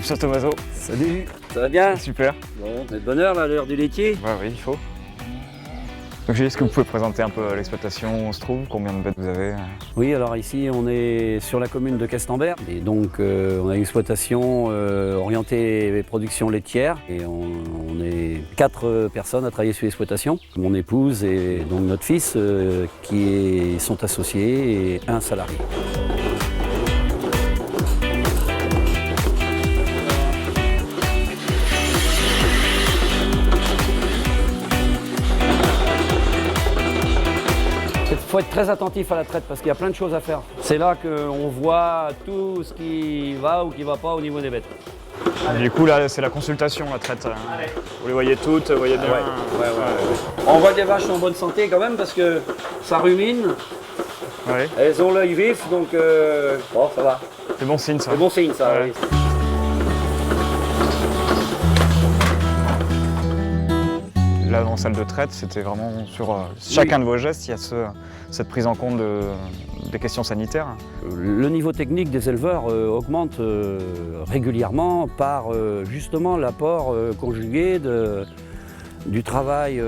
Monsieur Tomaso. Salut, ça va bien? Super. Bon, on est de bonne heure là, à l'heure du laitier. Ouais, oui, il faut. Donc Gilles, est-ce que vous pouvez présenter un peu l'exploitation où on se trouve, combien de bêtes vous avez? Oui, alors ici on est sur la commune de Questembert et donc on a une exploitation orientée production laitière et on est 4 personnes à travailler sur l'exploitation. Mon épouse et donc notre fils qui sont associés et un salarié. Il faut être très attentif à la traite parce qu'il y a plein de choses à faire. C'est là qu'on voit tout ce qui va ou qui ne va pas au niveau des bêtes. Du coup, là, c'est la consultation, la traite. Vous les voyez toutes, vous voyez bien. Ouais. On voit que les vaches sont en bonne santé quand même parce que ça rumine. Ouais. Elles ont l'œil vif, donc bon, ça va. C'est bon signe, ça. C'est bon signe, ça. Ouais. Oui. Là, en salle de traite, c'était vraiment sur chacun de vos gestes, il y a cette prise en compte des questions sanitaires. Le niveau technique des éleveurs augmente régulièrement par justement l'apport conjugué du travail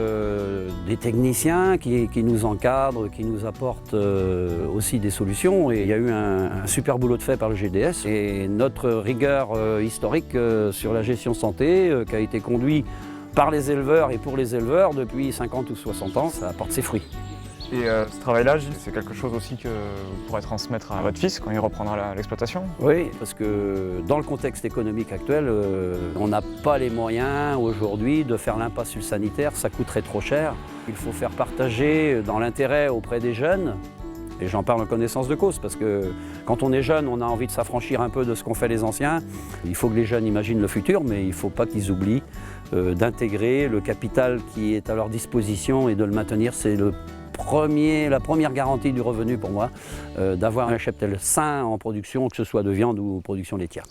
des techniciens qui nous encadrent, qui nous apportent aussi des solutions. Et il y a eu un super boulot de fait par le GDS et notre rigueur historique sur la gestion santé qui a été conduite par les éleveurs et pour les éleveurs depuis 50 ou 60 ans, ça apporte ses fruits. Et ce travail-là, Gilles, c'est quelque chose aussi que vous pourrez transmettre à votre fils quand il reprendra l'exploitation? Oui, parce que dans le contexte économique actuel, on n'a pas les moyens aujourd'hui de faire l'impasse sur le sanitaire, ça coûterait trop cher. Il faut faire partager dans l'intérêt auprès des jeunes, et j'en parle en connaissance de cause, parce que quand on est jeune, on a envie de s'affranchir un peu de ce qu'ont fait les anciens. Il faut que les jeunes imaginent le futur, mais il ne faut pas qu'ils oublient d'intégrer le capital qui est à leur disposition et de le maintenir. C'est la première garantie du revenu pour moi, d'avoir un cheptel sain en production, que ce soit de viande ou production laitière.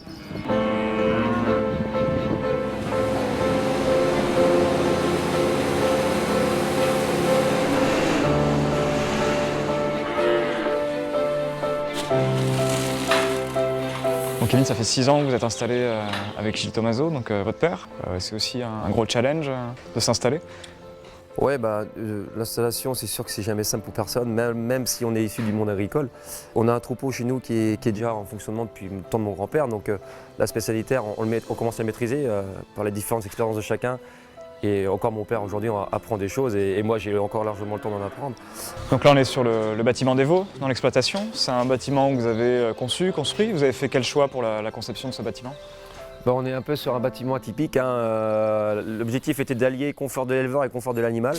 Donc Kevin, ça fait 6 ans que vous êtes installé avec Gilles Tomaso, donc votre père. C'est aussi un gros challenge de s'installer. Ouais, l'installation, c'est sûr que c'est jamais simple pour personne, même si on est issu du monde agricole. On a un troupeau chez nous qui est déjà en fonctionnement depuis le temps de mon grand-père, donc l'aspect sanitaire, on commence à le maîtriser par les différentes expériences de chacun. Et encore mon père aujourd'hui apprend des choses et moi j'ai encore largement le temps d'en apprendre. Donc là on est sur le bâtiment des veaux dans l'exploitation. C'est un bâtiment que vous avez conçu, construit. Vous avez fait quel choix pour la conception de ce bâtiment? On est un peu sur un bâtiment atypique. L'objectif était d'allier confort de l'éleveur et confort de l'animal.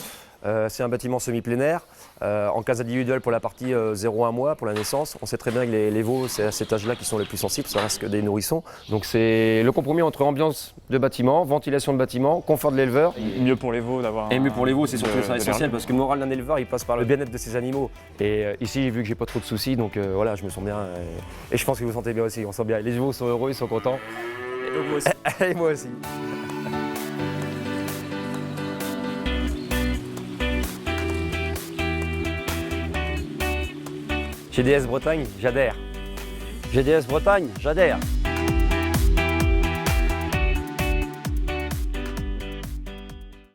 C'est un bâtiment semi-plein air, en case individuelle pour la partie 0 à 1 mois, pour la naissance. On sait très bien que les veaux, c'est à cet âge-là qui sont les plus sensibles, ça reste que des nourrissons. Donc c'est le compromis entre ambiance de bâtiment, ventilation de bâtiment, confort de l'éleveur. Mieux pour les veaux d'avoir. Et mieux pour les veaux, c'est surtout ça essentiel parce que le moral d'un éleveur, il passe par le bien-être de ses animaux. Et ici, vu que j'ai pas trop de soucis, donc voilà, je me sens bien. Et je pense que vous vous sentez bien aussi, on sent bien. Les veaux sont heureux, ils sont contents. Et vous aussi. Et moi aussi. GDS Bretagne, j'adhère. GDS Bretagne, j'adhère.